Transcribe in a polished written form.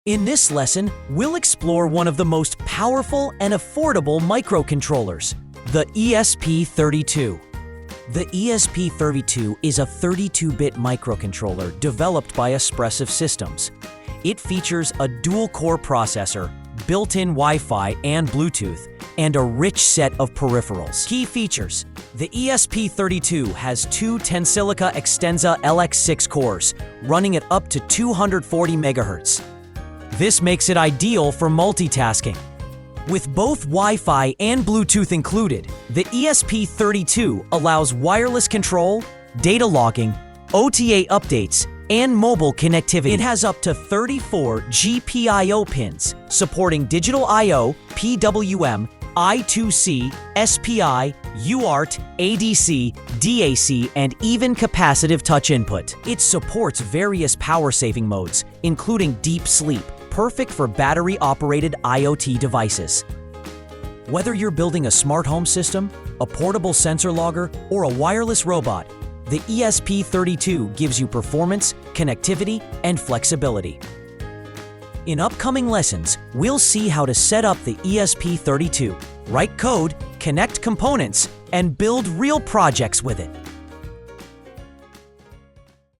In this lesson, we'll explore one of the most powerful and affordable microcontrollers, the ESP32. The ESP32 is a 32-bit microcontroller developed by Espressif Systems. It features a dual-core processor, built-in Wi-Fi and Bluetooth, and a rich set of peripherals. Key features: the ESP32 has two Tensilica Extensa LX6 cores, running at up to 240 MHz. This makes it ideal for multitasking. With both Wi-Fi and Bluetooth included, the ESP32 allows wireless control, data logging, OTA updates, and mobile connectivity. It has up to 34 GPIO pins, supporting digital I/O, PWM, I2C, SPI, UART, ADC, DAC, and even capacitive touch input. It supports various power-saving modes, including deep sleep, perfect for battery-operated IoT devices. Whether you're building a smart home system, a portable sensor logger, or a wireless robot, the ESP32 gives you performance, connectivity, and flexibility. In upcoming lessons, we'll see how to set up the ESP32, write code, connect components, and build real projects with it.